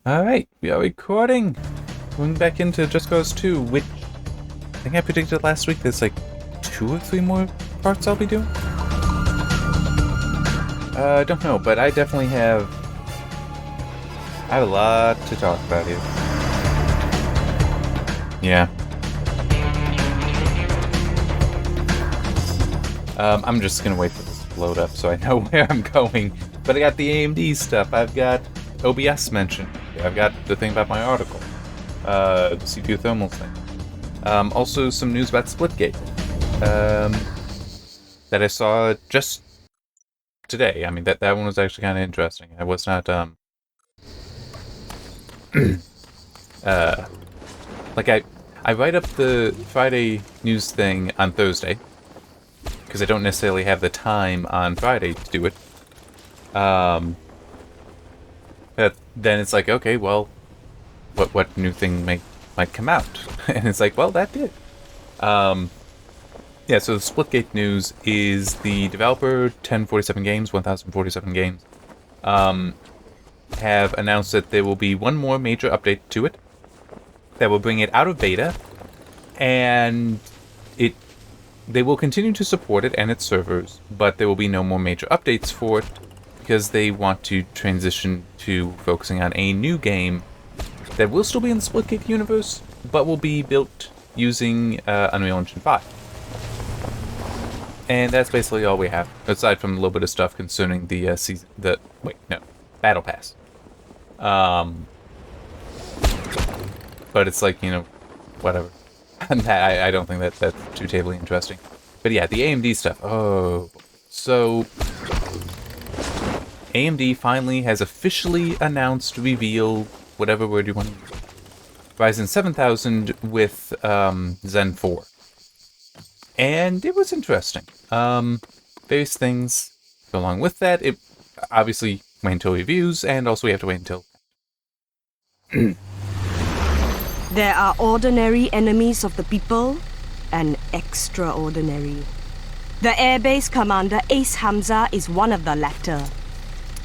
Alright, we are recording. Going back into Just Cause 2, which I think I predicted last week there's like 2 or 3 more parts I'll be doing. I don't know, but I definitely have a lot to talk about here. Yeah. I'm just gonna wait for this to load up so I know where I'm going. But I got the AMD stuff. I've got OBS mentioned. I've got the thing about my article. The CPU thermal thing. Also some news about Splitgate. That I saw just today. I mean, that one was actually kind of interesting. I was not, like I write up the Friday news thing on Thursday, because I don't necessarily have the time on Friday to do it. But then it's like, okay, well, what new thing might come out? And it's like, well, that did. Yeah, so the Splitgate news is the developer, 1047 Games, have announced that there will be one more major update to it that will bring it out of beta, and they will continue to support it and its servers, but there will be no more major updates for it because they want to transition to focusing on a new game that will still be in the Splitgate universe, but will be built using Unreal Engine 5. And that's basically all we have, aside from a little bit of stuff concerning the Battle Pass. But it's like, whatever. I don't think that's too terribly interesting. But yeah, the AMD stuff. Oh, so AMD finally has officially announced, revealed, whatever word you want to use, Ryzen 7000 with Zen 4. And it was interesting. Various things go along with that. It obviously wait until reviews, and also we have to wait until. There are ordinary enemies of the people and extraordinary. The airbase commander Ace Hamza is one of the latter,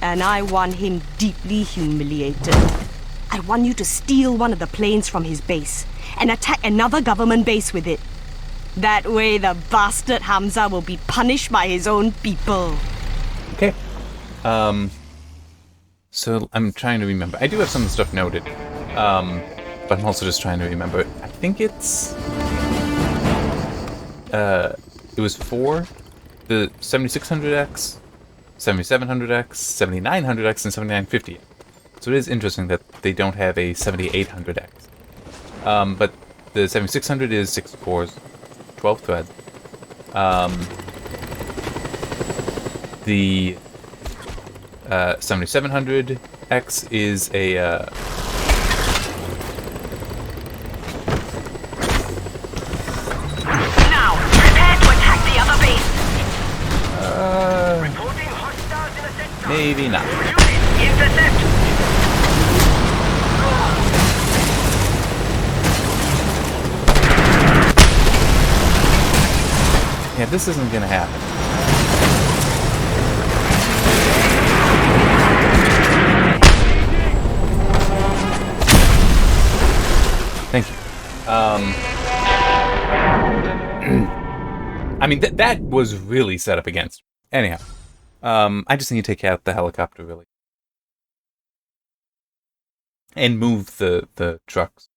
and I want him deeply humiliated. I want you to steal one of the planes from his base and attack another government base with it. That way the bastard Hamza will be punished by his own people. Okay. So I'm trying to remember. I do have some stuff noted. But I'm also just trying to remember. I think it was 4, the 7600X, 7700X, 7900X, and 7950X. So it is interesting that they don't have a 7800X. But the 7600 is 6 cores, 12 threads. The 7700X is a maybe not. Yeah, this isn't gonna happen. Thank you. I mean, that was really set up against. Anyhow. I just need to take out the helicopter, really. And move the trucks.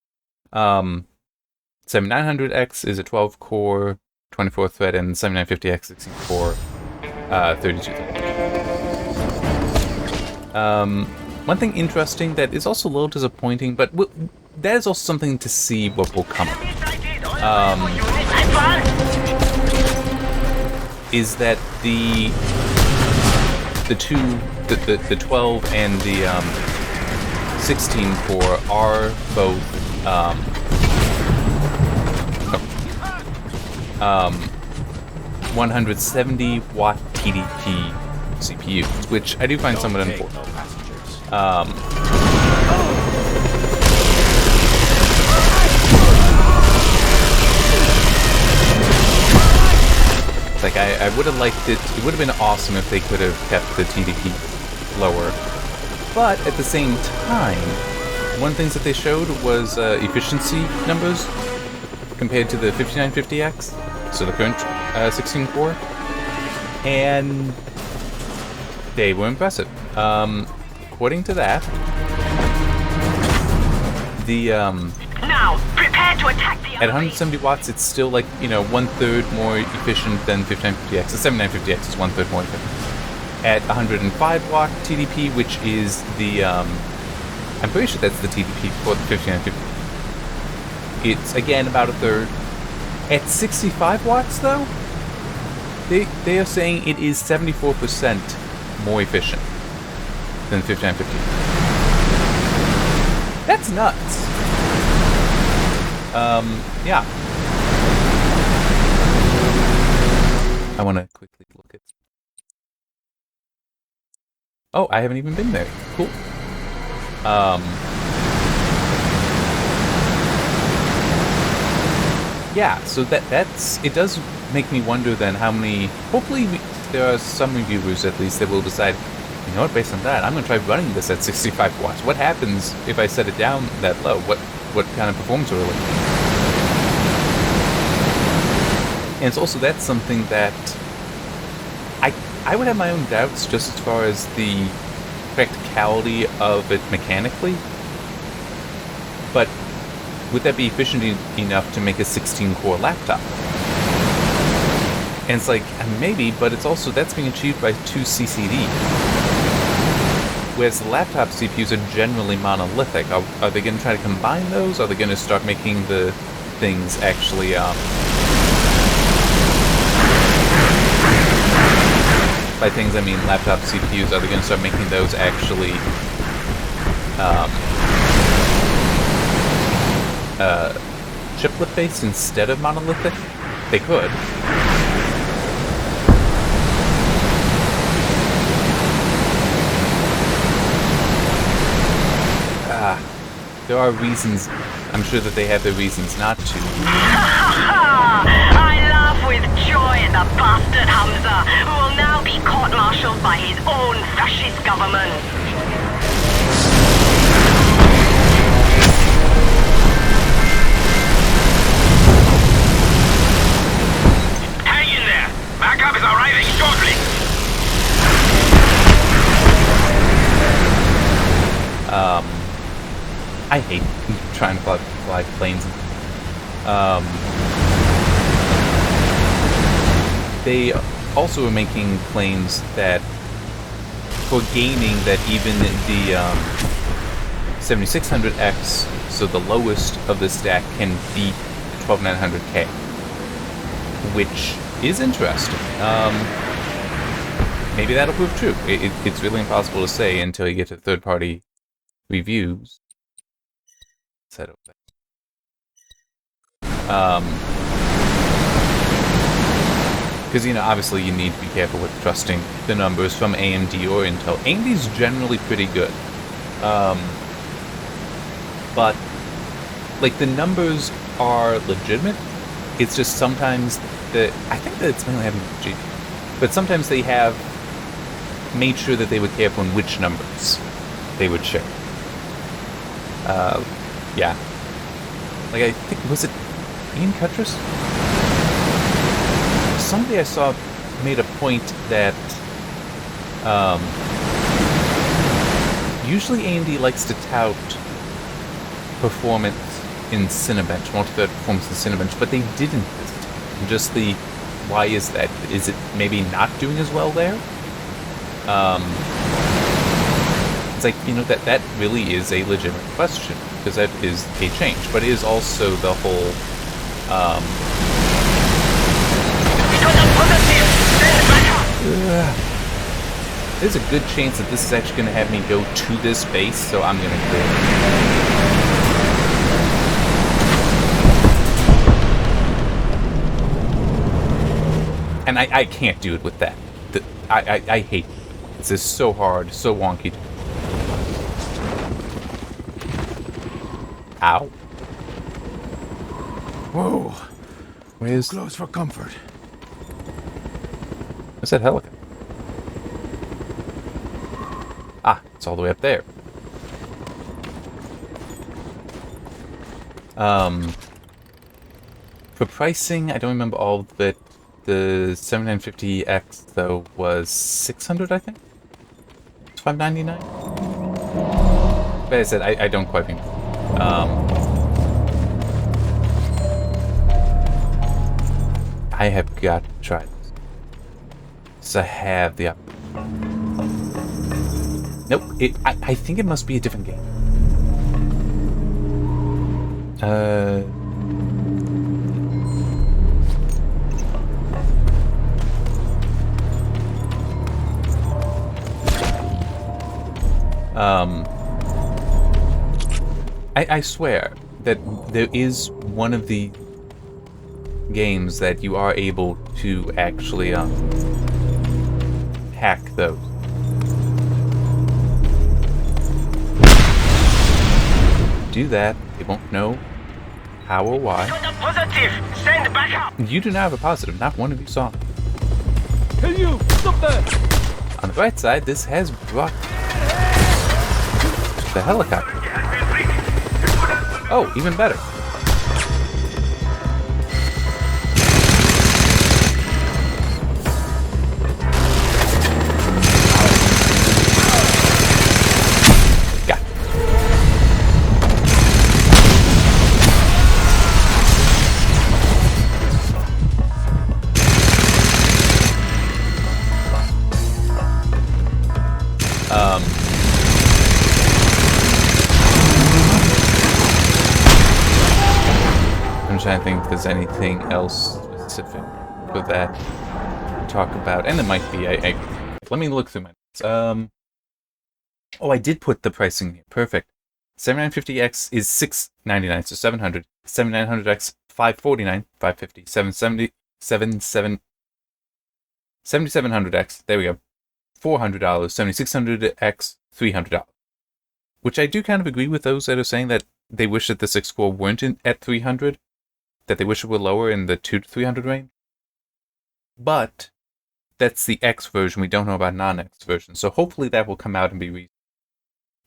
7900X is a 12-core, 24-thread, and 7950X is 16-core, 32-thread. One thing interesting that is also a little disappointing, but that is also something to see what will come. Is that the 12 and the 16 core are both 170 watt TDP CPUs, which I do find somewhat important. Like, I would have liked it. It would have been awesome if they could have kept the TDP lower. But at the same time, one of the things that they showed was efficiency numbers compared to the 5950X, so the current 16-core, and they were impressive. According to that, the Now, prepare to attack the at 170 watts, it's still like, you know, 1/3 more efficient than 5950X. The 7950X is 1/3 more efficient. At 105 watt TDP, which is the I'm pretty sure that's the TDP for the 5950. It's again about 1/3. At 65 watts, though, they are saying it is 74% more efficient than 5950. That's nuts. Yeah. I want to quickly look at. Oh, I haven't even been there. Cool. Yeah, so that's it. Does make me wonder then how many. Hopefully, there are some reviewers at least that will decide. You know what? Based on that, I'm going to try running this at 65 watts. What happens if I set it down that low? What kind of performance are we looking at? And it's also that's something that I would have my own doubts just as far as the practicality of it mechanically. But would that be efficient enough to make a 16-core laptop? And it's like, maybe, but it's also, that's being achieved by 2 CCD. Whereas the laptop CPUs are generally monolithic. Are they going to try to combine those? Are they going to start making the things actually, by things I mean laptop CPUs, are they going to start making those actually, chiplet-based instead of monolithic? They could. There are reasons. I'm sure that they have their reasons not to. I laugh with joy at the bastard Hamza, who will now be court-martialed by his own fascist government. Hang in there! Backup is arriving shortly! I hate trying to fly planes. They also are making claims that for gaming that even the 7600X, so the lowest of the stack, can beat 12900K, which is interesting. Maybe that'll prove true. It's really impossible to say until you get to third-party reviews. Set up that. Because, you know, obviously you need to be careful with trusting the numbers from AMD or Intel. AMD's generally pretty good. But, like, the numbers are legitimate. It's just sometimes I think that it's mainly having GPU. But sometimes they have made sure that they were careful in which numbers they would share. Yeah. Like, I think, was it Ian Cuttress? Somebody I saw made a point that usually AMD likes to tout performance in Cinebench, multi-thread performance in Cinebench, but they didn't this time. Just why is that? Is it maybe not doing as well there? It's like, you know, that really is a legitimate question, because that is a change, but it is also the whole, there's a good chance that this is actually going to have me go to this base, so I'm going to clear it. And I can't do it with that. I hate it. It's just so hard, so wonky. Ow. Whoa. Where's... Close for comfort. What's that helicopter? Ah, it's all the way up there. For pricing, I don't remember all of it. The 7950X though was 600, I think. It's $599. But as I said, I don't quite remember. I have got to try this. So I have the option. Nope, I think it must be a different game. I swear that there is one of the games that you are able to actually hack those. Do that, they won't know how or why. Got a positive. Send back up. You do not have a positive, not one of you saw it. Hey you! Stop there! On the bright side, this has brought the helicopter. Oh, even better. Got it. I'm trying to think if there's anything else specific for that to talk about, and there might be. Let me look through my notes. Oh, I did put the pricing here. Perfect. 7950X is $699, so $700. 7900X $549, $550. 7700X. There we go. $400. 7600X $300. Which I do kind of agree with those that are saying that they wish that the 6-core weren't at $300. That they wish it were lower in the $200 to $300 range. But that's the X version. We don't know about non-X version. So hopefully that will come out and be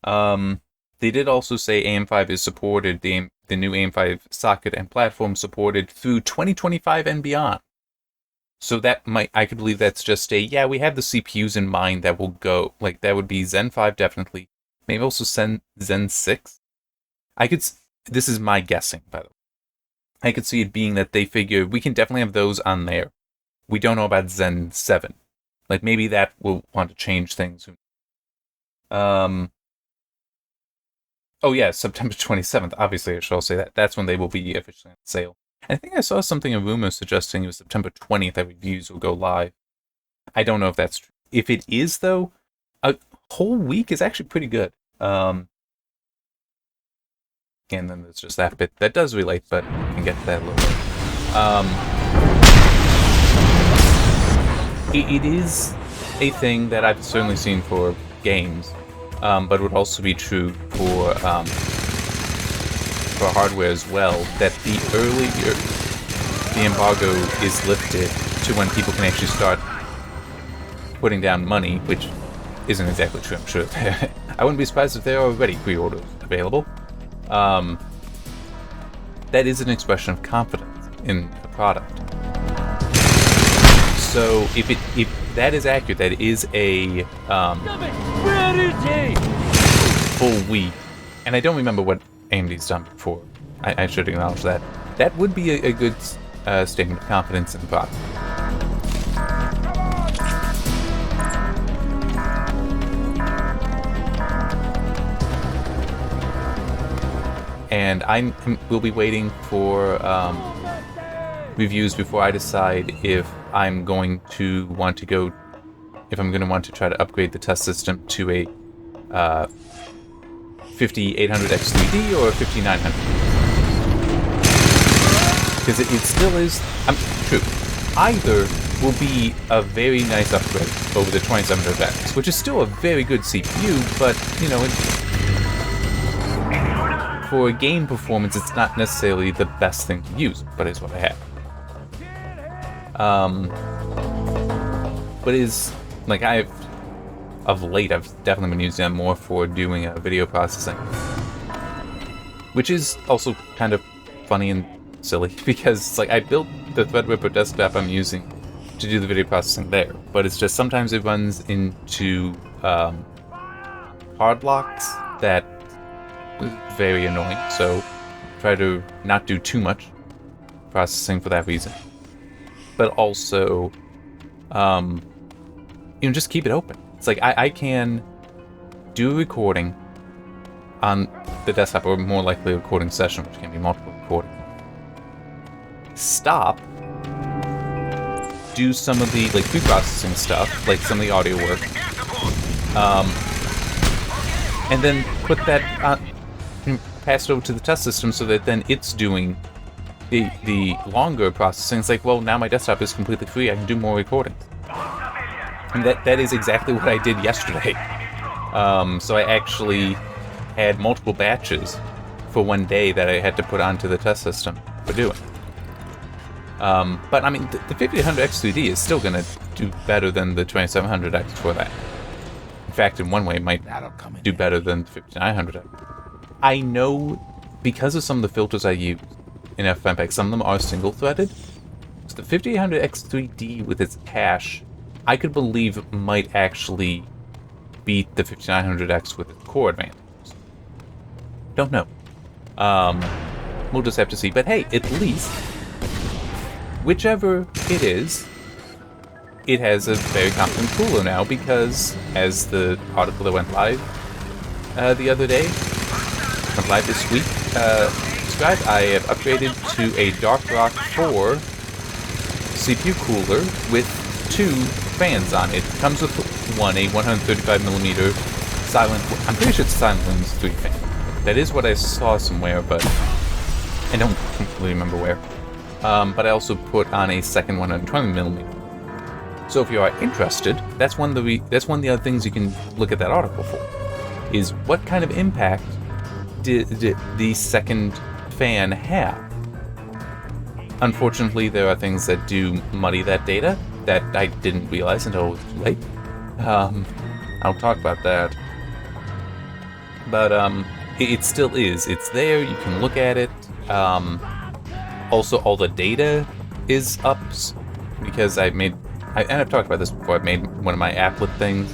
reasonable. They did also say AM5 is supported, the new AM5 socket and platform supported through 2025 and beyond. So that I could believe that's just yeah, we have the CPUs in mind that will go, like that would be Zen 5 definitely. Maybe also Zen 6. This is my guessing, by the way. I could see it being that they figure we can definitely have those on there. We don't know about Zen 7. Like maybe that will want to change things. Oh yeah, September 27th. Obviously, I should also say that. That's when they will be officially on sale. And I think I saw something, a rumor suggesting it was September 20th that reviews will go live. I don't know if that's true. If it is, though, a whole week is actually pretty good. And then there's just that bit that does relate, but we can get to that a little bit. It is a thing that I've certainly seen for games, but would also be true for hardware as well, that the earlier the embargo is lifted to when people can actually start putting down money, which isn't exactly true, I'm sure. I wouldn't be surprised if there are already pre-orders available. That is an expression of confidence in the product. So if that is accurate, that is a full week, and I don't remember what AMD's done before. I should acknowledge that. That would be a good statement of confidence in the product. And I will be waiting for reviews before I decide if I'm going to want to try to upgrade the test system to a 5800X 3D or a 5900. Because it still is true. Either will be a very nice upgrade over the 2700X, which is still a very good CPU, but you know, for game performance, it's not necessarily the best thing to use, but it's what I have. But of late, I've definitely been using them more for doing video processing, which is also kind of funny and silly because it's like I built the Threadripper desktop I'm using to do the video processing there, but it's just sometimes it runs into hard locks that is very annoying. So try to not do too much processing for that reason, but also just keep it open. It's like I can do a recording on the desktop, or more likely a recording session, which can be multiple recordings. Stop, do some of the like pre-processing stuff, like some of the audio work, and then put that pass it over to the test system so that then it's doing the longer processing. It's like, well, now my desktop is completely free. I can do more recordings. And that is exactly what I did yesterday. So I actually had multiple batches for one day that I had to put onto the test system for doing. But I mean, the 5800X3D is still going to do better than the 2700X for that. In fact, in one way, it might do better than the 5900X. I know because of some of the filters I use in FFmpeg, some of them are single-threaded. So the 5800X3D with its cache, I could believe might actually beat the 5900X with its core advantages. Don't know. We'll just have to see. But hey, at least, whichever it is, it has a very competent cooler now because, as the article that went live the other day, went live this week, described, I have upgraded to a Dark Rock 4 CPU cooler with 2 fans on it. It comes with one, a 135mm silent, I'm pretty sure it's silent lens 3 fan. That is what I saw somewhere, but I don't completely remember where. But I also put on a second 120mm. So if you are interested, that's one of the other things you can look at that article for, is what kind of impact did the second fan have. Unfortunately, there are things that do muddy that data that I didn't realize until it was too late. I'll talk about that. But it still is. It's there. You can look at it. Also, all the data is up because I've talked about this before. I've made one of my applet things,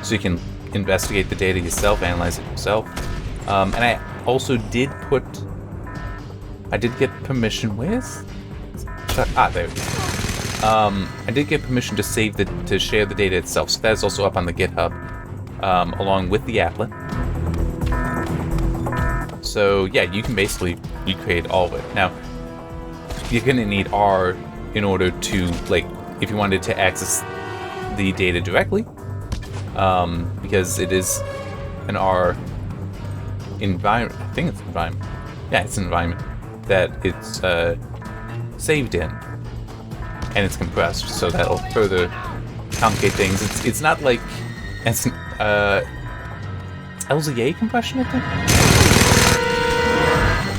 so you can investigate the data yourself, analyze it yourself. And I also did get permission with. There we go. I did get permission to to share the data itself, so that's also up on the GitHub, along with the applet. So yeah, you can basically recreate all of it. Now, you're gonna need R in order to, like, if you wanted to access the data directly, because it is an R environment. I think it's an environment. Yeah, it's an environment that it's saved in, and it's compressed, so that'll further complicate things. It's not like it's LZA compression, I think.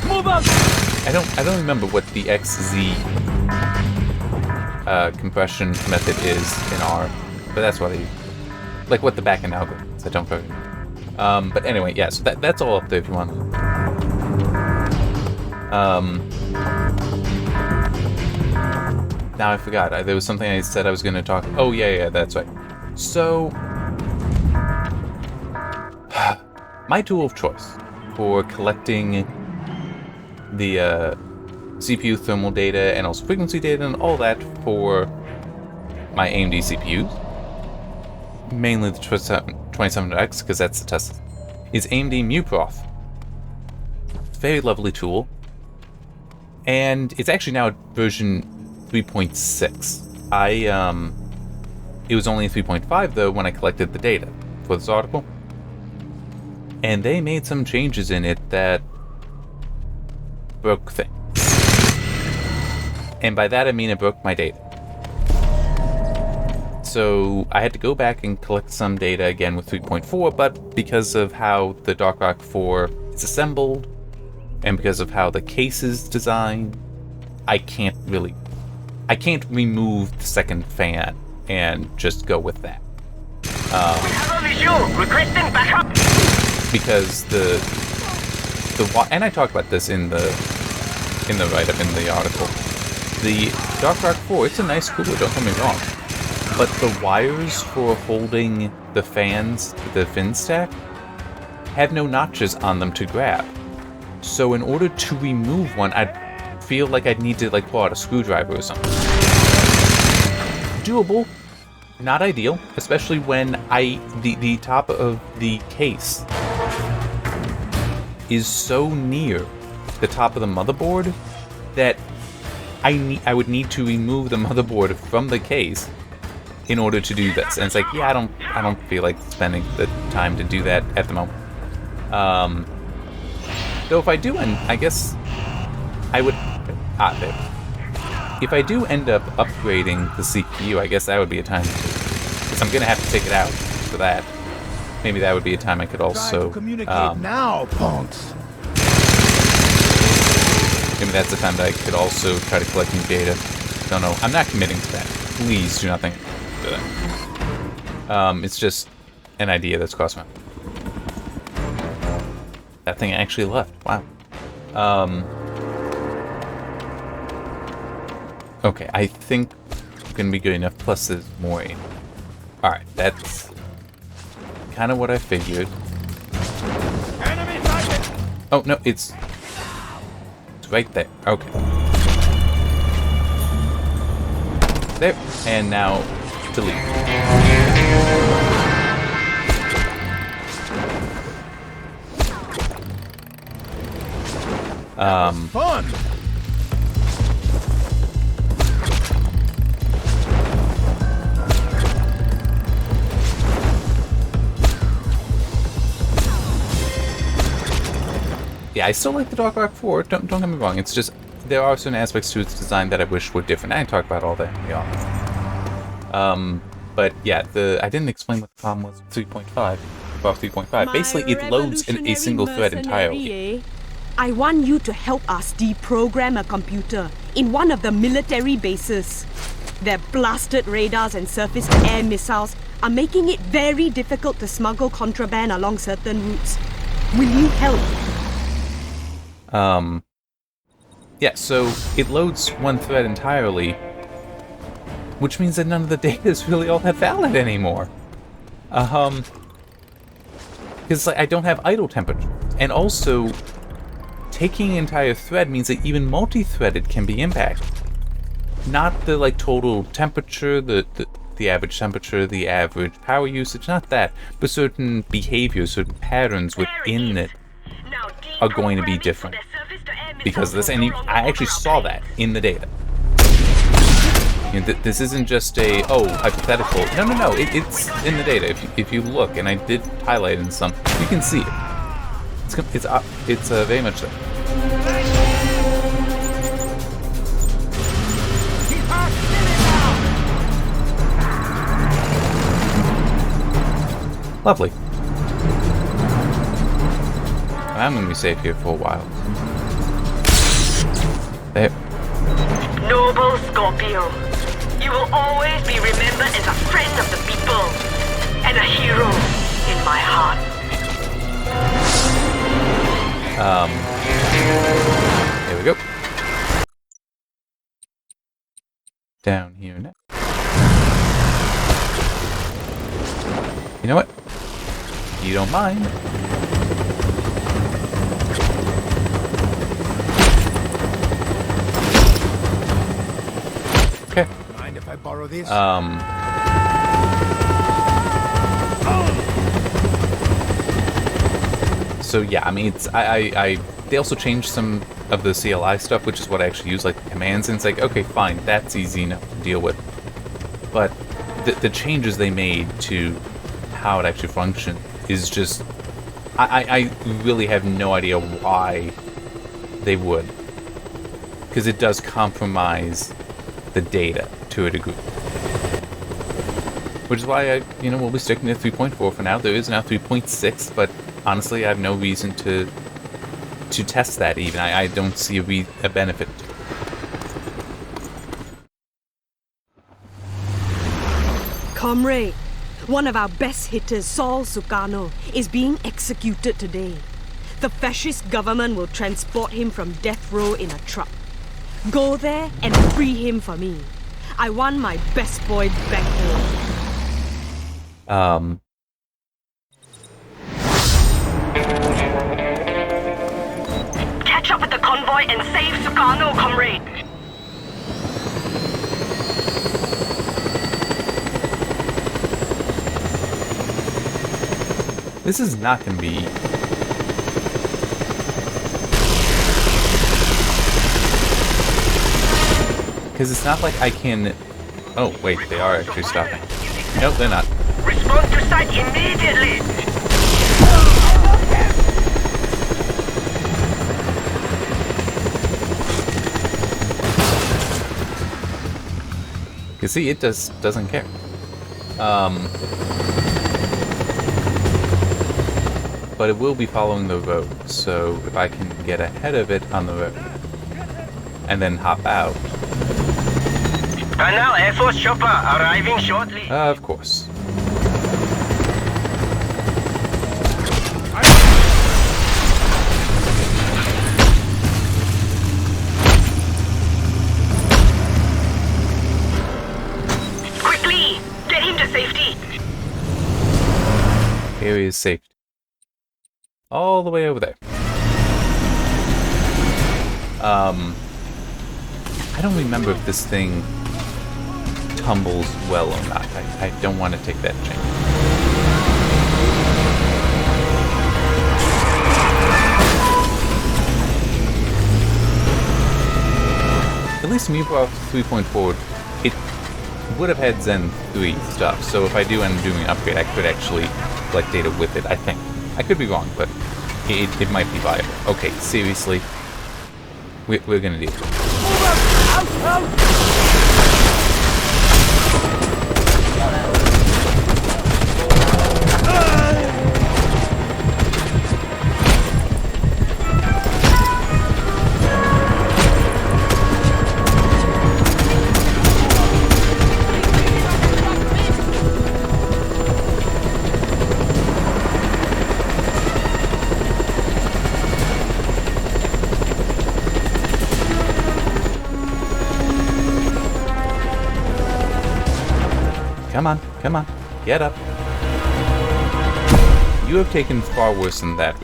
Move out! I don't remember what the XZ compression method is in R, but that's what like what the backend algorithm is. I don't really know. But anyway, yeah. So that's all up there if you want. Now I forgot. There was something I said I was going to talk. Oh yeah, that's right. So my tool of choice for collecting the CPU thermal data and also frequency data and all that for my AMD CPUs, mainly the 2700X because that's the test, is AMD MuProf. Very lovely tool, and it's actually now version 3.6. It was only 3.5 though when I collected the data for this article, and they made some changes in it that broke things. And by that I mean it broke my data. So I had to go back and collect some data again with 3.4, but because of how the Dark Rock 4 is assembled, and because of how the case is designed, I can't remove the second fan and just go with that. Requesting backup. Because and I talked about this in the in the write-up in the article. The Dark Rock 4, it's a nice cooler, don't get me wrong. But the wires for holding the fans to the fin stack have no notches on them to grab. So in order to remove one, I'd feel like I'd need to like pull out a screwdriver or something. Doable, not ideal, especially when the top of the case is so near the top of the motherboard that I would need to remove the motherboard from the case in order to do this. And it's like, yeah, I don't feel like spending the time to do that at the moment. Though if I do, and I guess I would, if I do end up upgrading the CPU, I guess that would be a time to, because I'm gonna have to take it out for that. Maybe that would be a time I could also Communicate now, punks. maybe that's the time that I could also try to collect new data. Don't know. I'm not committing to that. Please do not think to that. It's just an idea that's crossed my mind. That thing actually left. Wow. Okay, I think it's gonna be good enough. Plus, there's more aim. Alright, that's kind of what I figured. Enemy sighted. Oh, no, it's right there. Okay. There. And now, delete. Fun. Yeah, I still like the Dark Rock 4, don't get me wrong, it's just, there are certain aspects to its design that I wish were different. I didn't talk about all that in the office. But yeah, I didn't explain what the problem was with 3.5, above 3.5. Basically, it loads in a single thread entirely. I want you to help us deprogram a computer in one of the military bases. Their blasted radars and surface-to-air missiles are making it very difficult to smuggle contraband along certain routes. Will you help? Yeah, so it loads one thread entirely, which means that none of the data is really all that valid anymore. Because like, I don't have idle temperature. And also, taking an entire thread means that even multi-threaded can be impacted. Not the like total temperature, the average temperature, the average power usage, not that, but certain behaviors, certain patterns within it are going to be different because of this. And I actually saw that in the data. You know, this isn't just a hypothetical. No. It's in the data. If you look, and I did highlight in some, you can see it. It's very much so. Lovely. I'm going to be safe here for a while. There. Noble Scorpio, you will always be remembered as a friend of the people and a hero in my heart. There we go. Down here now. You know what? You don't mind. Okay. Mind if I borrow this? So yeah, I mean, it's they also changed some of the CLI stuff, which is what I actually use, like the commands, and it's like, okay, fine, that's easy enough to deal with. But the changes they made to how it actually functions is just, I really have no idea why they would, because it does compromise the data to a degree. Which is why we'll be sticking to 3.4 for now. There is now 3.6, but honestly, I have no reason to test that even. I don't see a benefit. Comrade, one of our best hitters, Saul Sukarno, is being executed today. The fascist government will transport him from death row in a truck. Go there and free him for me. I want my best boy back home. Catch up with the convoy and save Sukarno, comrade. This is not going to be... Because it's not like I can... Oh, wait, they are actually stopping. Nope, they're not. Respond to site immediately. You see, it doesn't care. But it will be following the road, so if I can get ahead of it on the road and then hop out. Panel Air Force chopper arriving shortly. Of course. Quickly, get him to safety. Area is safe. All the way over there. I don't remember if this thing tumbles well or not. I don't want to take that chance. At least Meatball 3.4, it would have had Zen 3 stuff, so if I do end up doing an upgrade, I could actually collect data with it, I think. I could be wrong, but it might be viable. Okay, seriously. We're gonna do it. Come on, come on, get up. You have taken far worse than that.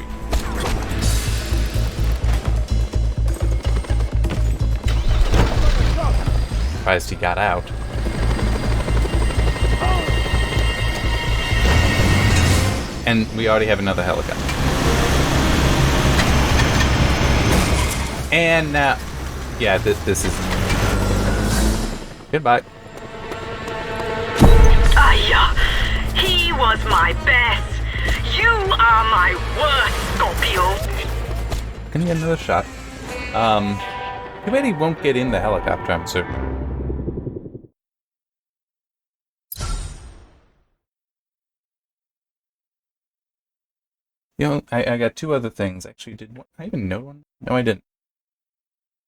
Surprised he got out. And we already have another helicopter. And now, yeah, this is... Goodbye. Aya, he was my best. You are my worst, Scorpio. Can you get another shot? Too bad he won't get in the helicopter, I'm certain. You know, I got two other things. Actually, did I even know one? No, I didn't.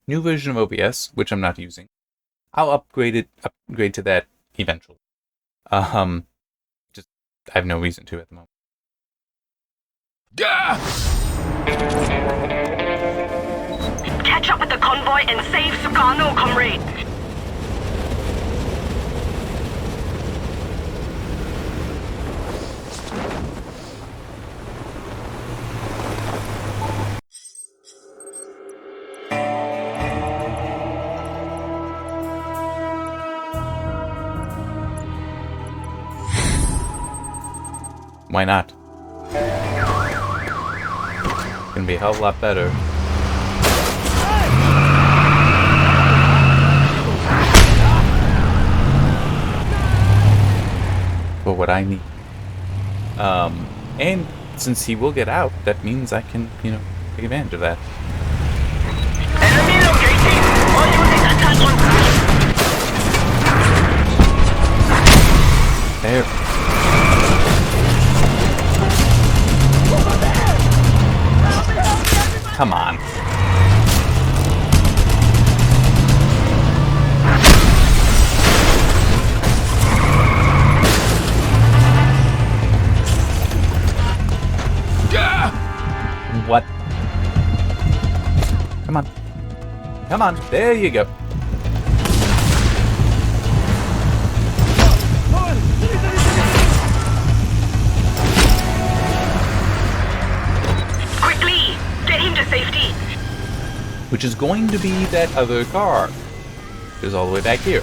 New version of OBS, which I'm not using. I'll upgrade to that eventually. Just I have no reason to at the moment. Catch up with the convoy and save Sukarno, comrade. Why not? Gonna be a hell of a lot better. For what I need. And since he will get out, that means I can, take advantage of that. Enemy located. All units attack on There. Come on. What Come on. Come on. There you go. Quickly! Get him to safety! Which is going to be that other car. Which is all the way back here.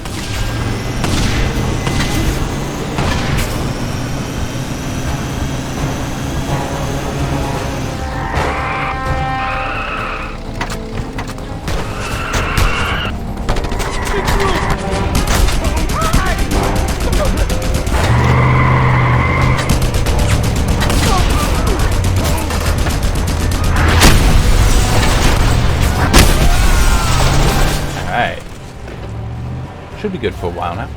Alright. Should be good for a while now.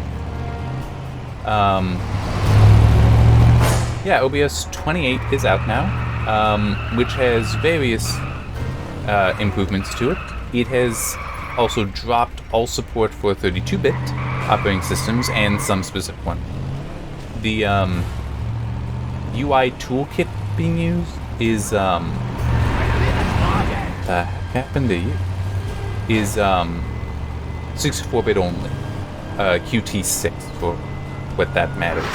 Yeah, OBS 28 is out now, which has various improvements to it. It has also dropped all support for 32-bit operating systems and some specific ones. The UI toolkit being used is happened to you? Is 64-bit only. QT6 for what that matters.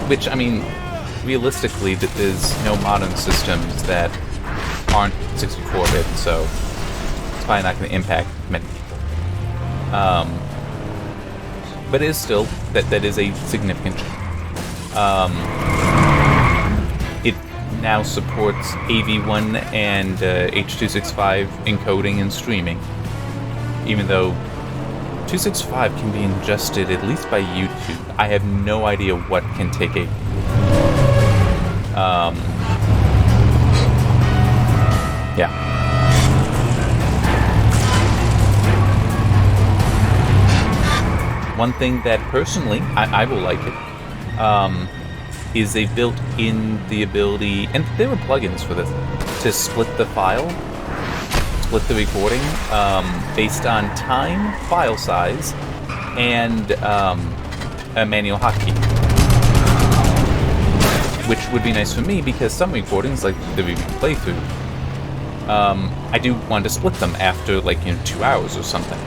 Which, I mean, realistically, there's no modern systems that aren't 64-bit, so it's probably not going to impact many people. But it is still, that is a significant change. It now supports AV1 and H.265 encoding and streaming, even though 265 can be ingested at least by YouTube. I have no idea what can take it. Yeah. One thing that personally I will like it is they built in the ability, and there were plugins for this, to split the file, split the recording based on time, file size, and a manual hotkey. Which would be nice for me because some recordings, like the review playthrough, I do want to split them after 2 hours or something.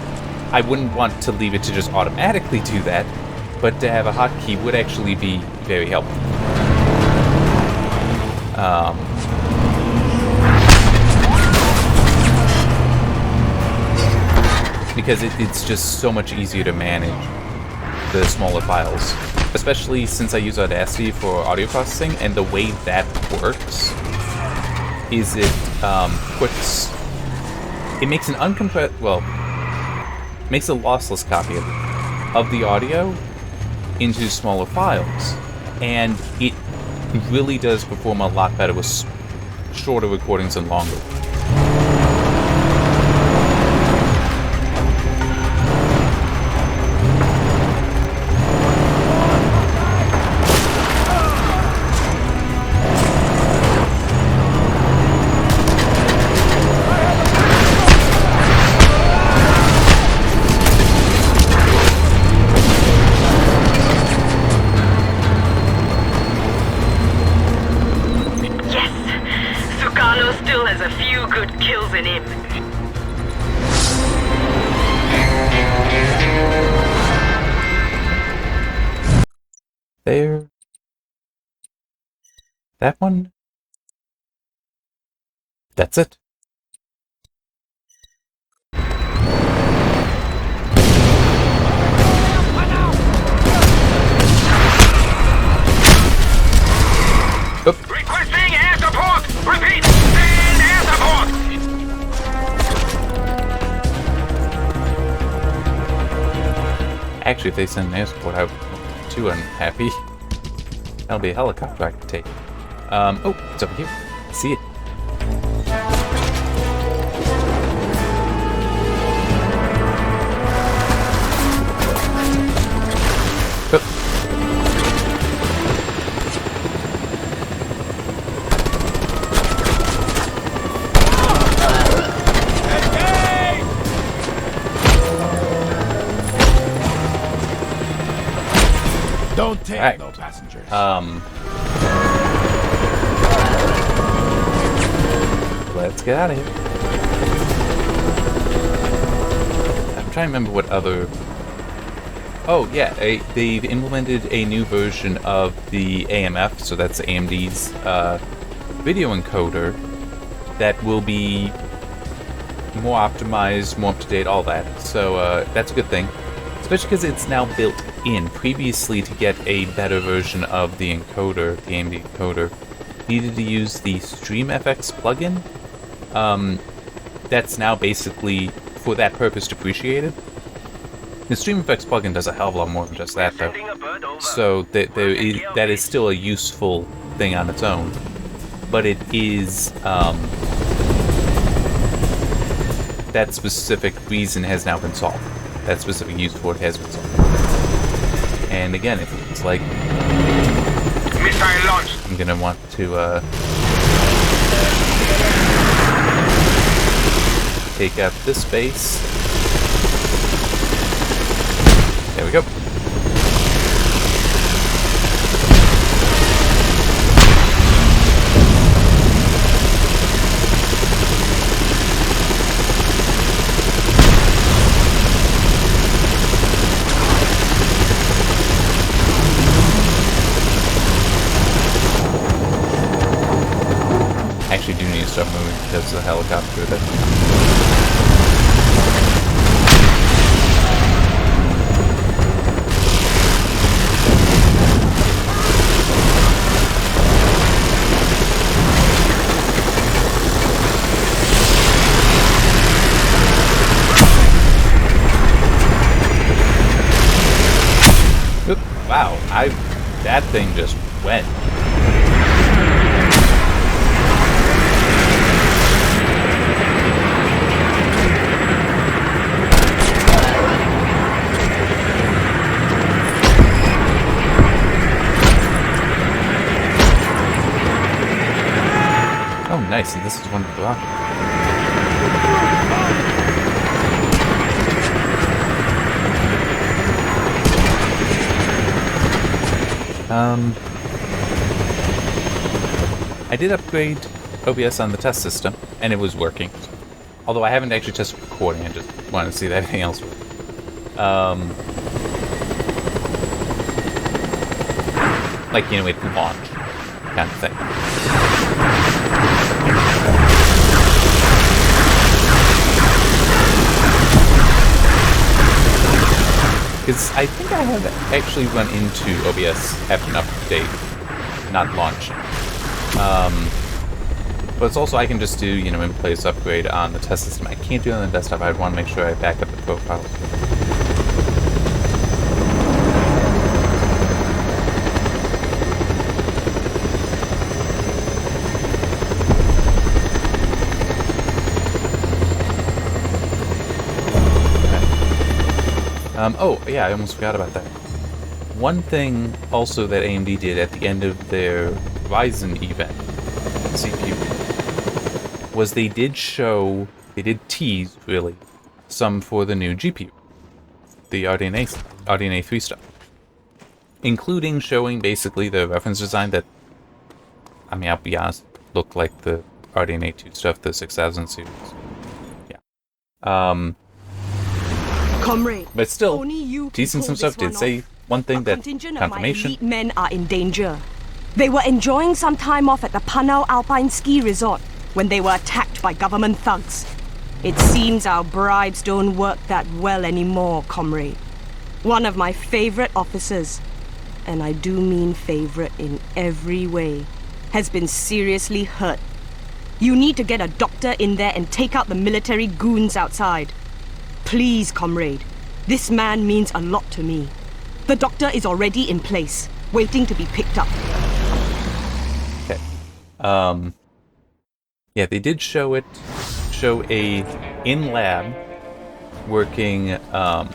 I wouldn't want to leave it to just automatically do that, but to have a hotkey would actually be very helpful. Because it's just so much easier to manage the smaller files, especially since I use Audacity for audio processing, and the way that works is it makes an makes a lossless copy of the audio into smaller files, and it really does perform a lot better with shorter recordings than longer. There. That one. That's it. Oop. Requesting air support! Repeat! Send air support! Actually, if they send air support, I would be too unhappy. That'll be a helicopter I can take. Oh, it's over here. I see it. Oop. Don't take Right. no passengers. let's get out of here. I'm trying to remember what other... Oh, yeah, they've implemented a new version of the AMF, so that's AMD's video encoder, that will be more optimized, more up-to-date, all that. So that's a good thing, especially because it's now built in. Previously, to get a better version of the encoder, the AMD encoder, needed to use the StreamFX plugin. That's now basically, for that purpose, depreciated. The StreamFX plugin does a hell of a lot more than just that, though. So that is still a useful thing on its own. But it is, that specific reason has now been solved. That specific use for it has been solved. And again, it's like... Missile launch! I'm gonna want to, take out this base. There we go. Actually do need to start moving because of the helicopter that... Oop, wow, that thing just went. Oh, nice, and this is one to block. I did upgrade OBS on the test system, and it was working. Although I haven't actually tested recording, I just wanted to see that everything else worked. Like, you know, it launch kind of thing. Because I think I have actually run into OBS after an update, not launching. But it's also, I can just do, you know, in-place upgrade on the test system. I can't do it on the desktop. I'd want to make sure I back up the profile. Oh, yeah, I almost forgot about that. One thing also that AMD did at the end of their Ryzen event, CPU, was they did tease, really, some for the new GPU. The RDNA 3 stuff. Including showing basically the reference design that, I mean, I'll be honest, looked like the RDNA 2 stuff, the 6000 series. Yeah. Comrade, But still, only you teasing some stuff did say one thing, that contingent confirmation. of my elite men are in danger. They were enjoying some time off at the Panau Alpine Ski Resort when they were attacked by government thugs. It seems our bribes don't work that well anymore, comrade. One of my favorite officers, and I do mean favorite in every way, has been seriously hurt. You need to get a doctor in there and take out the military goons outside. Please, comrade. This man means a lot to me. The doctor is already in place, waiting to be picked up. Okay. Yeah, they did show a in-lab working, well,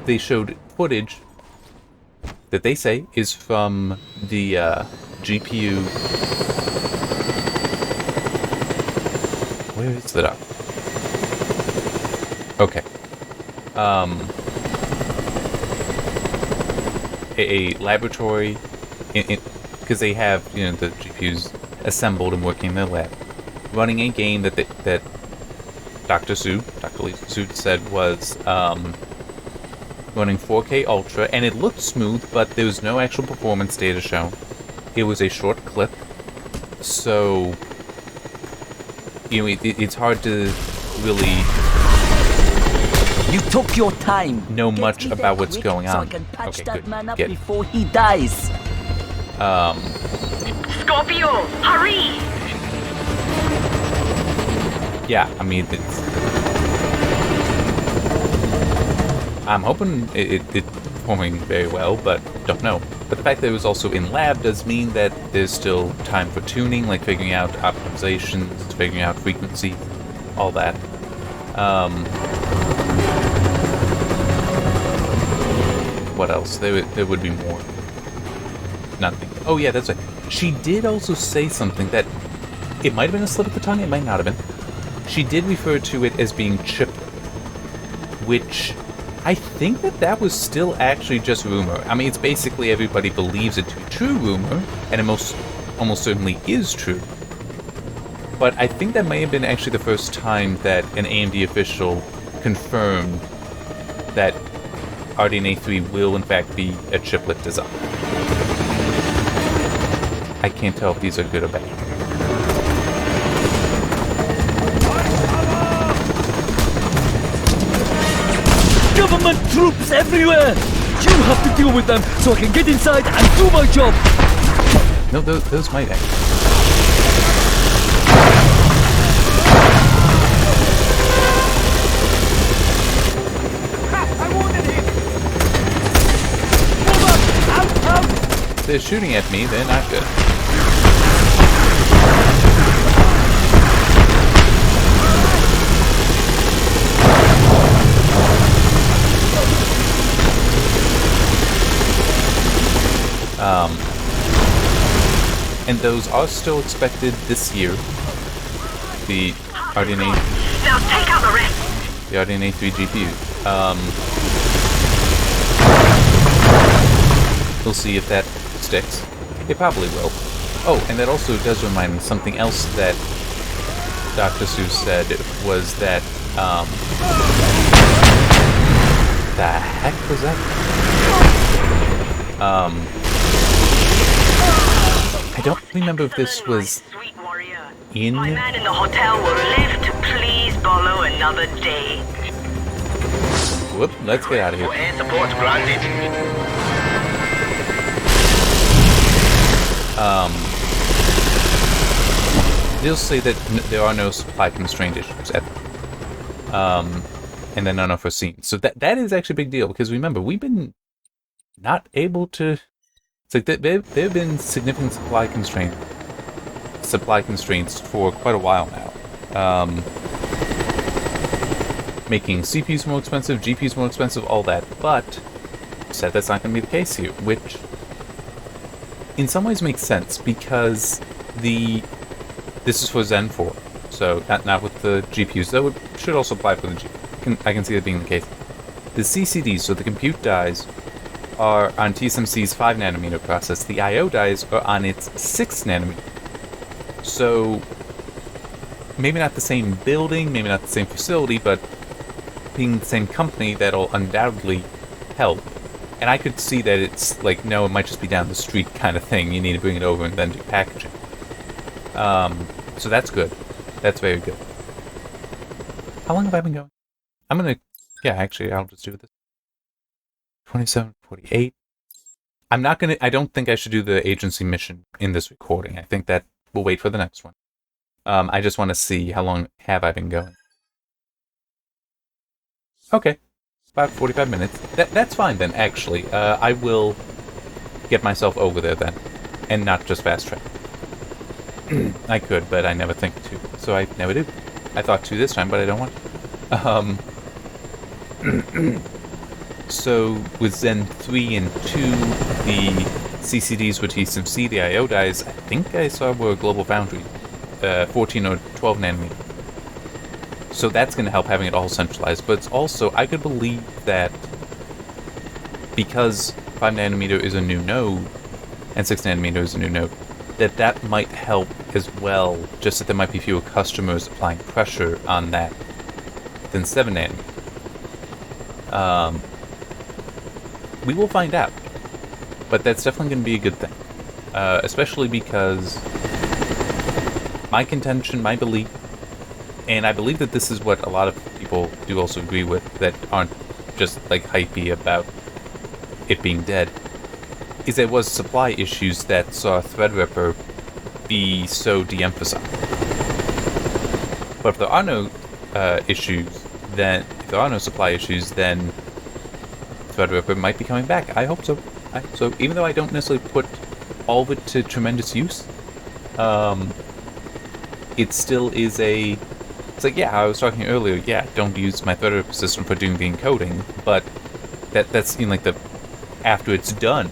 they showed footage that they say is from the, GPU... Where is it up? Okay. A laboratory, because they have, you know, the GPUs assembled and working in their lab. running a game that Dr. Lisa Su said was running 4K Ultra, and it looked smooth, but there was no actual performance data shown. It was a short clip, so it's hard to really You took your time. know Get much me there about what's quick going so on. I can patch Okay, that good. man up Get- before he dies. Scorpio, hurry! Yeah, I mean, I'm hoping it's performing very well, but don't know. But the fact that it was also in lab does mean that there's still time for tuning, like figuring out optimizations, figuring out frequency, all that. What else? There would be more. Nothing. Oh yeah, that's right. She did also say something that it might have been a slip of the tongue, it might not have been. She did refer to it as being chiplet, which I think that was still actually just rumor. I mean, it's basically everybody believes it to be true rumor, and it almost certainly is true. But I think that may have been actually the first time that an AMD official confirmed that RDNA 3 will in fact be a chiplet design. I can't tell if these are good or bad. Government troops everywhere! You have to deal with them so I can get inside and do my job! No, those might actually. If they're shooting at me, they're not good. And those are still expected this year. The RDNA, Now take out the rest! the RDNA 3 GPU. We'll see if that sticks. It probably will. Oh, and that also does remind me something else that Dr. Seuss said was that, the heck was that? I don't remember if this was Sweet warrior. in... My man in the hotel will live to please Bolo another day. Whoop, let's get out of here. Air support granted. They'll say that there are no supply constraint issues at and then none are foreseen. So that is actually a big deal, because remember, we've been not able to... It's like there have been significant supply constraints for quite a while now. Making CPUs more expensive, GPUs more expensive, all that. But said that's not going to be the case here, which in some ways makes sense, because this is for Zen 4, so not with the GPUs. That should also apply for the GPU. I can see that being the case. The CCDs, so the compute dies, are on TSMC's 5nm process. The I/O dies are on its 6nm. So maybe not the same building, maybe not the same facility, but being the same company, that'll undoubtedly help. And I could see that it's like, no, it might just be down the street kind of thing. You need to bring it over and then do packaging. So that's good. That's very good. How long have I been going? I'm gonna... Yeah, actually, I'll just do this. 27:48. I'm not gonna... I don't think I should do the agency mission in this recording. I think that we'll wait for the next one. I just want to see how long have I been going. Okay. About 45 minutes. That's fine then, actually. I will get myself over there then. And not just fast travel. I could, but I never think to. So I never do. I thought to this time, but I don't want to. So with Zen 3 and 2, the CCDs with TSMC, the I/O dies, I think I saw were Global Foundry, 14 or 12 nanometer. So that's going to help having it all centralized. But it's also, I could believe that because 5nm is a new node and 6nm is a new node, that might help as well, just that there might be fewer customers applying pressure on that than 7 nanometer. We will find out, but that's definitely going to be a good thing, especially because my contention, my belief, and I believe that this is what a lot of people do also agree with, that aren't just like hypey about it being dead, is there was supply issues that saw Threadripper be so de-emphasized. But if there are no supply issues, then Threadripper might be coming back. I hope so. Even though I don't necessarily put all of it to tremendous use, it still is a... It's like, yeah, I was talking earlier, yeah, don't use my Threadripper system for doing the encoding, but that's in like the... after it's done,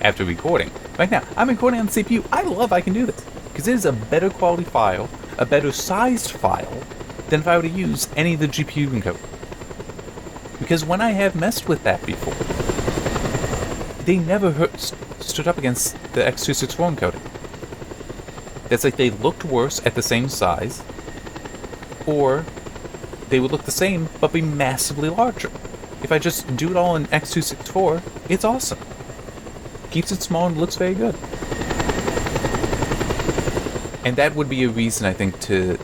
after recording. Right now, I'm recording on the CPU. I love I can do this, because it is a better quality file, a better sized file, than if I were to use any of the GPU encoder. Because when I have messed with that before, they never stood up against the X264 encoding. It's like they looked worse at the same size, or they would look the same but be massively larger. If I just do it all in X264, it's awesome. Keeps it small and looks very good. And that would be a reason, I think, to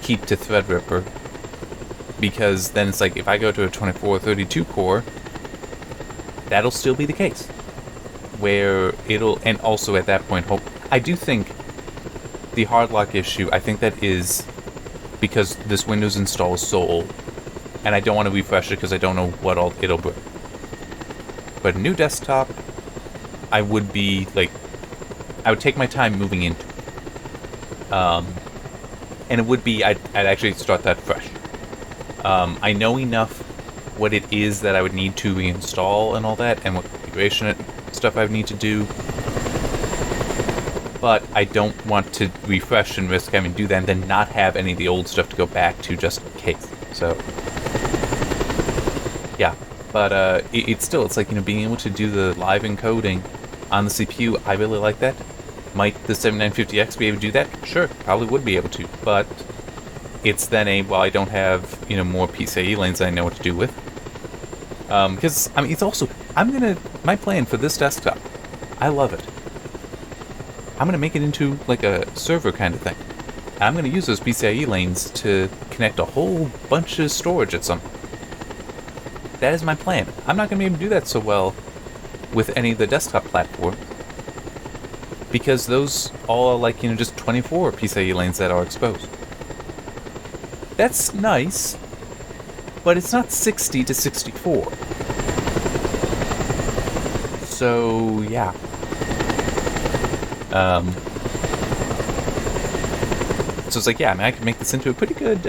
keep to Threadripper, because then it's like, if I go to a 24 or 32 core, that'll still be the case. Where it'll, and also at that point, I do think the hard lock issue, I think that is because this Windows install is so old, and I don't want to refresh it because I don't know what all it'll bring. But a new desktop, I would be like, I would take my time moving into it. And it would be, I'd actually start that fresh. I know enough what it is that I would need to reinstall and all that, and what configuration stuff I would need to do. But I don't want to refresh and risk having to do that and then not have any of the old stuff to go back to just in case. So, yeah. But it's still, it's like, you know, being able to do the live encoding on the CPU, I really like that. Might the 7950X be able to do that? Sure, probably would be able to, but it's then well, I don't have, you know, more PCIe lanes that I know what to do with. Because, I mean, it's also, my plan for this desktop, I love it. I'm gonna make it into, like, a server kind of thing. I'm gonna use those PCIe lanes to connect a whole bunch of storage at some point. That is my plan. I'm not gonna be able to do that so well with any of the desktop platforms, because those all are like, you know, just 24 PCIe lanes that are exposed. That's nice, but it's not 60 to 64. So, yeah. So it's like, yeah, I mean, I could make this into a pretty good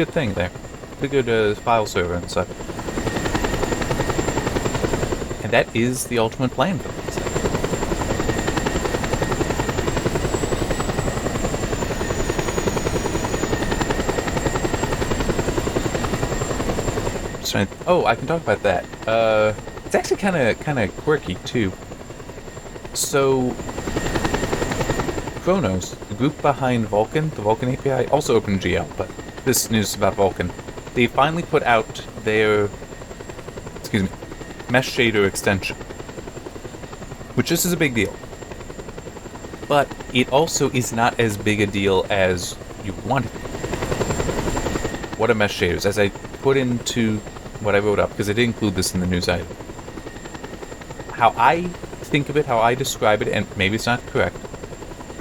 thing there. Pretty good file server and stuff. And that is the ultimate plan for this. Oh, I can talk about that. It's actually kind of quirky too. So, Kronos, the group behind Vulkan, the Vulkan API, also OpenGL, but this news is about Vulkan. They finally put out their, mesh shader extension, which this is a big deal. But it also is not as big a deal as you want it to be. What are mesh shaders? As I put into what I wrote up, because I did include this in the news item. How I think of it, how I describe it, and maybe it's not correct,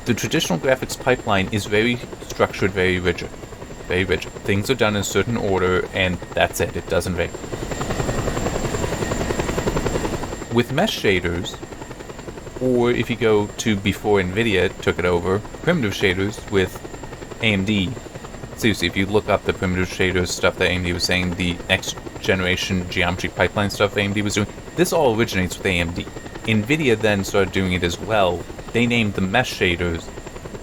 the traditional graphics pipeline is very structured, very rigid. Very rigid. Things are done in a certain order, and that's it. It doesn't vary. With mesh shaders, or if you go to before NVIDIA took it over, primitive shaders with AMD. Seriously, if you look up the primitive shaders stuff that AMD was saying, the next generation geometry pipeline stuff AMD was doing, this all originates with AMD. NVIDIA then started doing it as well. They named them mesh shaders,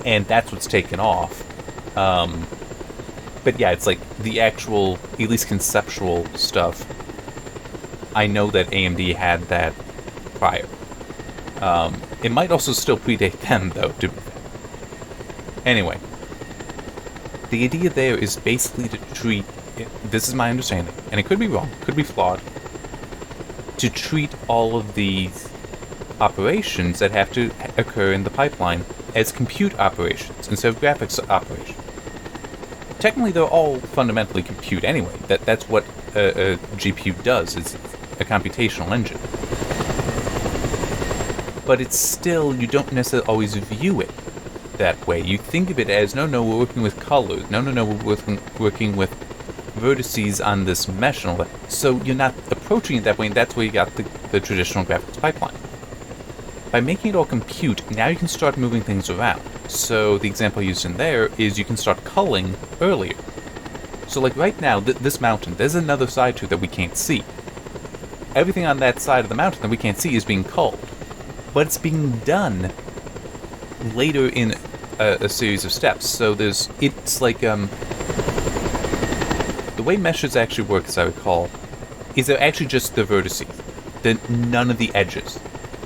and that's what's taken off. But yeah, it's like the actual, at least conceptual stuff, I know that AMD had that prior. It might also still predate them, though, to be fair. Anyway, the idea there is basically to treat, this is my understanding, and it could be wrong, could be flawed, to treat all of these operations that have to occur in the pipeline as compute operations instead of graphics operations. Technically, they're all fundamentally compute anyway. That's what a GPU does, is a computational engine. But it's still, you don't necessarily always view it that way. You think of it as, no, we're working with colors. No, we're working with vertices on this mesh and all that. So you're not approaching it that way, and that's where you got the traditional graphics pipeline. By making it all compute, now you can start moving things around. So the example used in there is you can start culling earlier. So like right now, this mountain, there's another side to it that we can't see. Everything on that side of the mountain that we can't see is being culled. But it's being done later in a series of steps. So it's like, the way meshes actually work, as I recall, is they're actually just the vertices. None of the edges.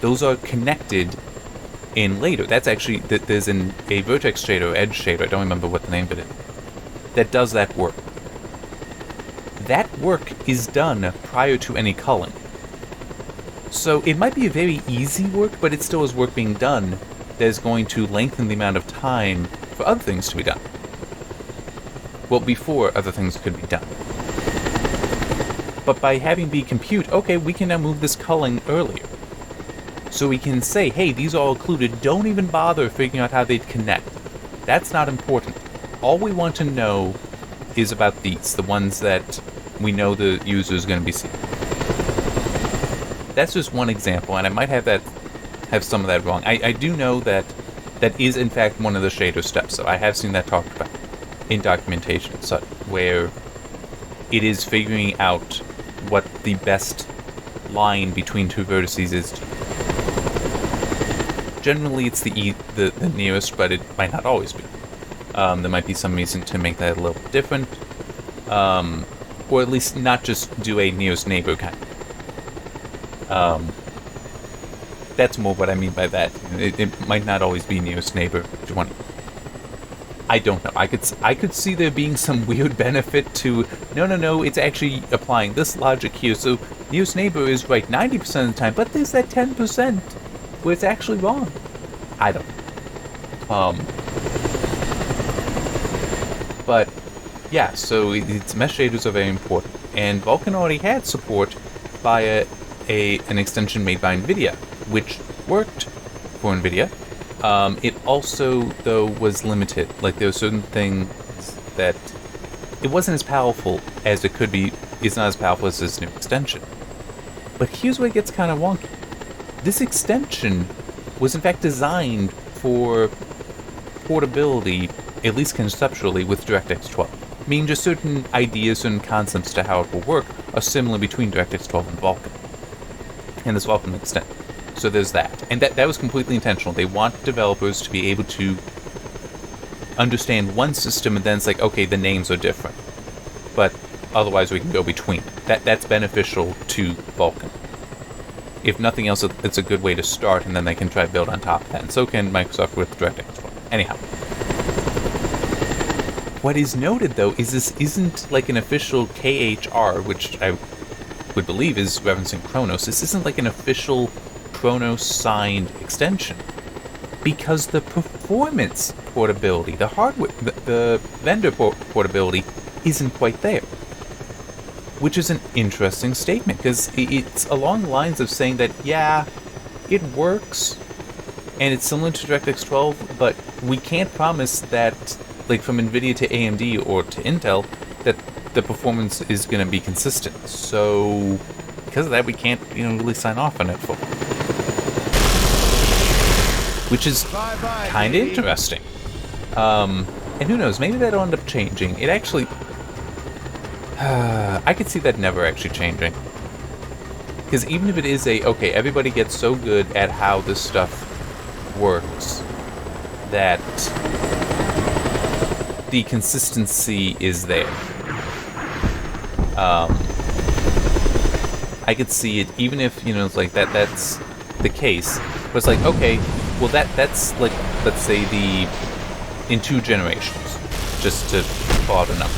Those are connected in later. That's actually, there's a vertex shader or edge shader, I don't remember what the name of it is, that does that work. That work is done prior to any culling. So it might be a very easy work, but it still is work being done that is going to lengthen the amount of time for other things to be done. Well, before other things could be done. But by having be compute, okay, we can now move this culling earlier. So we can say, hey, these are all included, don't even bother figuring out how they'd connect. That's not important. All we want to know is about these, the ones that we know the user is going to be seeing. That's just one example, and I might have some of that wrong. I do know that is in fact one of the shader steps, so I have seen that talked about in documentation and such, where it is figuring out what the best line between two vertices is. Generally, it's the nearest, but it might not always be. There might be some reason to make that a little different, or at least not just do a nearest neighbor kind. That's more what I mean by that. It might not always be nearest neighbor 20. I don't know. I could see there being some weird benefit to, no, it's actually applying this logic here, so nearest neighbor is right 90% of the time, but there's that 10% where it's actually wrong. I don't know. But, yeah, so its mesh shaders are very important, and Vulkan already had support via an extension made by NVIDIA, which worked for NVIDIA. It also, though, was limited. Like, there were certain things that it wasn't as powerful as it could be. It's not as powerful as this new extension. But here's where it gets kind of wonky. This extension was in fact designed for portability, at least conceptually, with DirectX 12. Meaning just certain ideas and concepts to how it will work are similar between DirectX 12 and Vulkan. And this Vulkan extent. So there's that. And that was completely intentional. They want developers to be able to understand one system and then it's like, okay, the names are different. But otherwise we can go between. That's beneficial to Vulkan. If nothing else, it's a good way to start, and then they can try to build on top of that. And so can Microsoft with DirectX 12. Anyhow. What is noted, though, is this isn't like an official KHR, which I would believe is referencing Kronos. This isn't like an official Kronos-signed extension. Because the performance portability, the hardware, the vendor portability isn't quite there. Which is an interesting statement, because it's along the lines of saying that, yeah, it works, and it's similar to DirectX 12, but we can't promise that, like from NVIDIA to AMD or to Intel, that the performance is going to be consistent. So, because of that, we can't, really sign off on it for. Which is kind of interesting. And who knows, maybe that'll end up changing. It actually... I could see that never actually changing. Because even if it is okay, everybody gets so good at how this stuff works that the consistency is there. I could see it, even if, it's like that's the case, But it's like, okay, well that's like, let's say in 2 generations, just to pull out a number.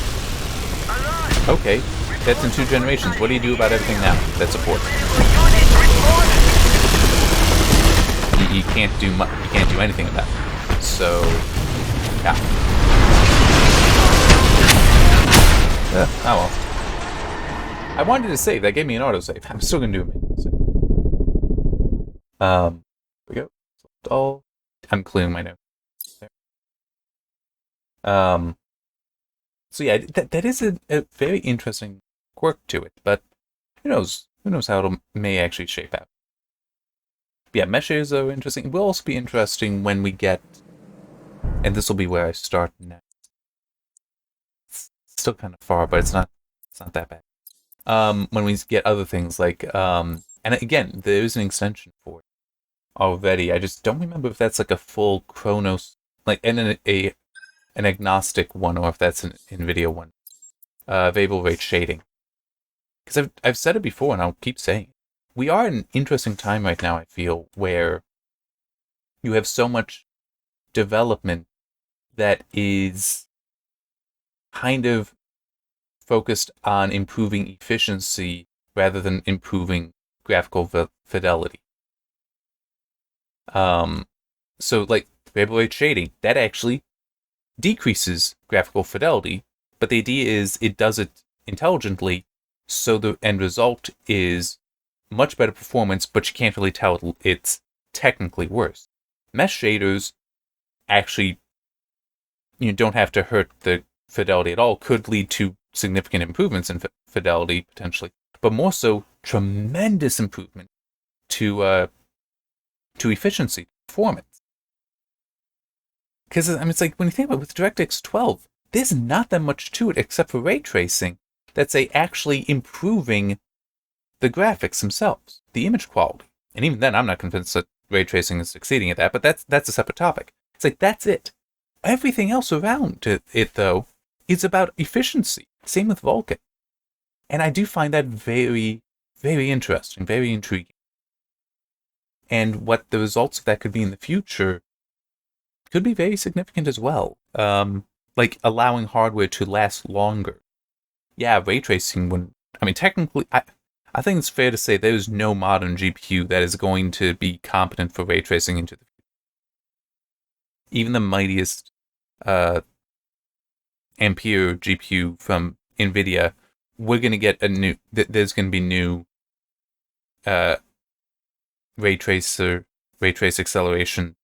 Okay, that's in 2 generations. What do you do about everything now that supports it? You can't do you can't do anything about it. So, yeah. Oh well. I wanted to save. That gave me an autosave. I'm still gonna do a manual save. Here we go. All. I'm clearing my notes. There. So yeah, that is a very interesting quirk to it, but who knows? Who knows how it may actually shape out? But yeah, meshes are interesting. It will also be interesting when we get, and this will be where I start next. It's still kind of far, but it's not that bad. When we get other things like, and again, there is an extension for it already. I just don't remember if that's like a full Chronos, like an agnostic one, or if that's an NVIDIA one. Variable rate shading. Because I've said it before, and I'll keep saying it. We are in an interesting time right now, I feel, where you have so much development that is kind of focused on improving efficiency rather than improving graphical fidelity. So like variable rate shading, that actually decreases graphical fidelity, but the idea is it does it intelligently, so the end result is much better performance, but you can't really tell it's technically worse. Mesh shaders actually, don't have to hurt the fidelity at all, could lead to significant improvements in fidelity potentially, but more so tremendous improvement to efficiency, performance. Because it's like when you think about it, with DirectX 12, there's not that much to it except for ray tracing that's actually improving the graphics themselves, the image quality. And even then, I'm not convinced that ray tracing is succeeding at that, but that's a separate topic. It's like, that's it. Everything else around it, though, is about efficiency. Same with Vulkan. And I do find that very, very interesting, very intriguing. And what the results of that could be in the future could be very significant as well. Like allowing hardware to last longer. Yeah, ray tracing would, technically, I think it's fair to say there's no modern GPU that is going to be competent for ray tracing into the future. Even the mightiest Ampere GPU from NVIDIA, we're going to get there's going to be new ray trace acceleration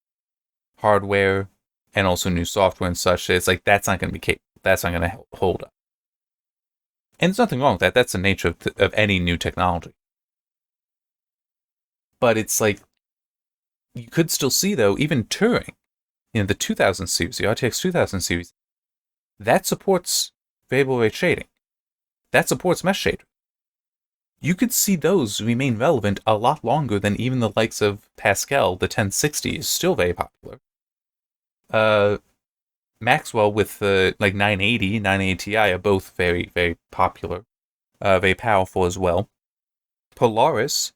hardware, and also new software and such. It's like, that's not going to be capable. That's not going to hold up. And there's nothing wrong with that. That's the nature of any new technology. But it's like, you could still see, though, even Turing, the 2000 series, the RTX 2000 series, that supports variable rate shading. That supports mesh shader. You could see those remain relevant a lot longer than even the likes of Pascal. The 1060 is still very popular. Maxwell with the 980 Ti are both very, very popular, very powerful as well. Polaris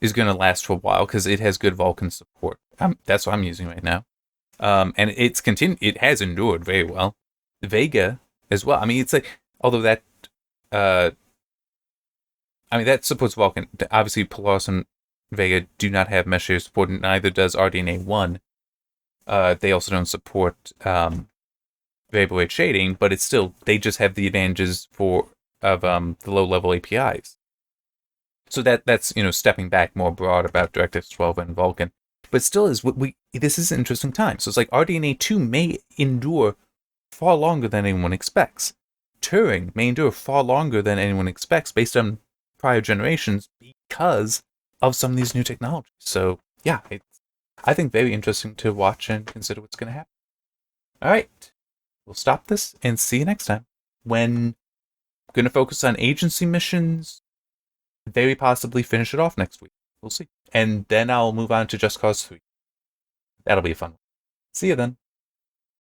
is going to last for a while because it has good Vulkan support. That's what I'm using right now, and it has endured very well. Vega as well. It's like, although that that supports Vulkan. Obviously, Polaris and Vega do not have mesh shader support, and neither does RDNA 1. They also don't support variable rate shading, but it's still, they just have the advantages of the low-level APIs. So that's stepping back more broad about DirectX 12 and Vulkan, but still this is an interesting time. So it's like RDNA 2 may endure far longer than anyone expects. Turing may endure far longer than anyone expects based on prior generations because of some of these new technologies. So yeah, I think very interesting to watch and consider what's going to happen. All right, we'll stop this and see you next time, when I'm going to focus on agency missions, very possibly finish it off next week. We'll see. And then I'll move on to Just Cause 3. That'll be a fun one. See you then.